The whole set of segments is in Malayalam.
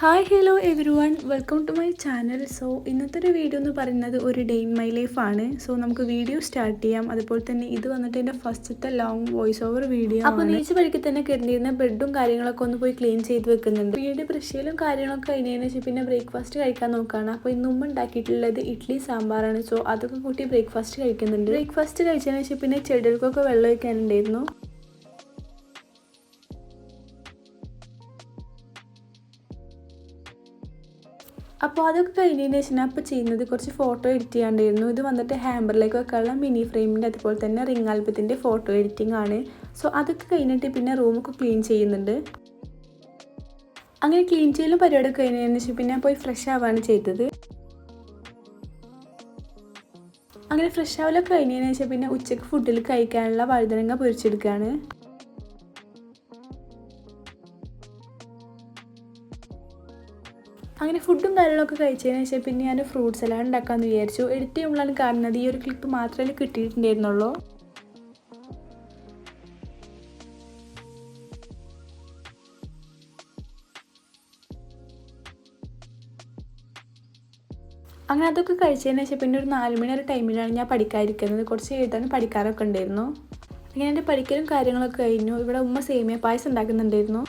Hi hello everyone welcome to my channel. So ഇന്നത്തെ ഒരു വീഡിയോ എന്ന് പറയുന്നത് ഒരു ഡേ ഇൻ മൈ ലൈഫാണ്. സോ നമുക്ക് വീഡിയോ സ്റ്റാർട്ട് ചെയ്യാം. അതുപോലെ തന്നെ ഇത് വന്നിട്ട് എൻ്റെ ഫസ്റ്റത്തെ ലോങ് വോയിസ് ഓവർ വീഡിയോ. അപ്പോൾ നീച്ച വഴിക്ക് തന്നെ കരുതിയിരുന്ന ബെഡും കാര്യങ്ങളൊക്കെ ഒന്ന് പോയി ക്ലീൻ ചെയ്ത് വെക്കുന്നുണ്ട്. വീട് ബ്രഷ്യലും കാര്യങ്ങളൊക്കെ കഴിഞ്ഞതിന് ശേഷം പിന്നെ ബ്രേക്ക്ഫാസ്റ്റ് കഴിക്കാൻ നോക്കുകയാണ്. അപ്പോൾ ഇന്ന് ഉമ്മ ഉണ്ടാക്കിയിട്ടുള്ളത് ഇഡ്ഡലി സാമ്പാറാണ്. സോ അതൊക്കെ കൂട്ടി ബ്രേക്ക്ഫാസ്റ്റ് കഴിക്കുന്നുണ്ട്. ബ്രേക്ക്ഫാസ്റ്റ് കഴിച്ചതിന് ശേഷം പിന്നെ ചെടികൾക്കൊക്കെ വെള്ളം ഒഴിക്കാനുണ്ടായിരുന്നു. അപ്പോൾ അതൊക്കെ കഴിഞ്ഞതിന് ശേഷം അപ്പോൾ ചെയ്യുന്നത് കുറച്ച് ഫോട്ടോ എഡിറ്റ് ചെയ്യാണ്ടായിരുന്നു. ഇത് വന്നിട്ട് ഹാമ്പറിലേക്ക് വെക്കാനുള്ള മിനി ഫ്രെയിമിൻ്റെ അതുപോലെ തന്നെ റിംഗ് ആൽബത്തിൻ്റെ ഫോട്ടോ എഡിറ്റിംഗ് ആണ്. സോ അതൊക്കെ കഴിഞ്ഞിട്ട് പിന്നെ റൂമൊക്കെ ക്ലീൻ ചെയ്യുന്നുണ്ട്. അങ്ങനെ ക്ലീൻ ചെയ്യലും പരിപാടിയൊക്കെ കഴിഞ്ഞതിന് ശേഷം പിന്നെ പോയി ഫ്രഷ് ആവുകയാണ് ചെയ്തത്. അങ്ങനെ ഫ്രഷ് ആവലൊക്കെ കഴിഞ്ഞതിന് ശേഷം പിന്നെ ഉച്ചയ്ക്ക് ഫുഡിൽ കഴിക്കാനുള്ള വഴുതനങ്ങ പൊരിച്ചെടുക്കുകയാണ്. അങ്ങനെ ഫുഡും കാര്യങ്ങളൊക്കെ കഴിച്ചതിന് ശേഷം പിന്നെ ഞാൻ ഫ്രൂട്ട് സലാഡ് ഉണ്ടാക്കാമെന്ന് വിചാരിച്ചു. എഡിറ്റ് ചെയ്യുമ്പോഴാണ് കാണുന്നത് ഈ ഒരു ക്ലിപ്പ് മാത്രമേ കിട്ടിയിട്ടുണ്ടായിരുന്നുള്ളൂ. അങ്ങനെ അതൊക്കെ കഴിച്ചതിന് ശേഷം പിന്നെ ഒരു 4 മണി ടൈമിലാണ് ഞാൻ പഠിക്കാതിരിക്കുന്നത്. കുറച്ച് എഴുതാനും പഠിക്കാറൊക്കെ ഉണ്ടായിരുന്നു. അങ്ങനെ എൻ്റെ പഠിക്കലും കാര്യങ്ങളൊക്കെ കഴിഞ്ഞു. ഇവിടെ ഉമ്മ സേമിയ പായസം ഉണ്ടാക്കുന്നുണ്ടായിരുന്നു.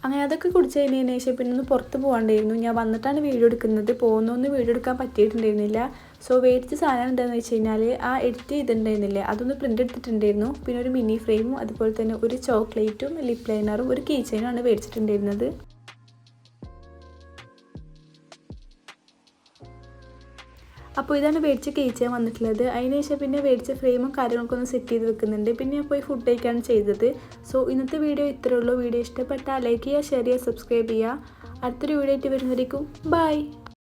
അങ്ങനെ അതൊക്കെ കുടിച്ച് കഴിഞ്ഞതിന് ശേഷം പിന്നെ ഒന്ന് പുറത്ത് പോകാണ്ടായിരുന്നു. ഞാൻ വന്നിട്ടാണ് വീഡിയോ എടുക്കുന്നത്. പോകുന്നൊന്നും വീഡിയോ എടുക്കാൻ പറ്റിയിട്ടുണ്ടായിരുന്നില്ല. സോ മേടിച്ച സാധനം എന്താണെന്ന് വെച്ച് കഴിഞ്ഞാൽ ആ എഡിറ്റ് ചെയ്തിട്ടുണ്ടായിരുന്നില്ലേ അതൊന്ന് പ്രിൻ്റ് എടുത്തിട്ടുണ്ടായിരുന്നു. പിന്നെ ഒരു മിനി ഫ്രെയിമും അതുപോലെ തന്നെ ഒരു ചോക്ലേറ്റും ലിപ് ലൈനറും ഒരു കീ ചെയിനുമാണ് മേടിച്ചിട്ടുണ്ടായിരുന്നത്. അപ്പോൾ ഇതാണ് മേടിച്ച് ചെയ്യാൻ വന്നിട്ടുള്ളത്. അതിനുശേഷം പിന്നെ മേടിച്ച ഫ്രെയിമും കാര്യങ്ങളൊക്കെ ഒന്ന് സെറ്റ് ചെയ്ത് വെക്കുന്നുണ്ട്. പിന്നെ ഞാൻ പോയി ഫുഡ് കഴിക്കാണ് ചെയ്തത്. സോ ഇന്നത്തെ വീഡിയോ ഇത്രയേ ഉള്ളൂ. വീഡിയോ ഇഷ്ടപ്പെട്ടാൽ ലൈക്ക് ചെയ്യുക, ഷെയർ ചെയ്യുക, സബ്സ്ക്രൈബ് ചെയ്യുക. അടുത്തൊരു വീഡിയോ ആയിട്ട് വരുന്നതായിരിക്കും. ബൈ.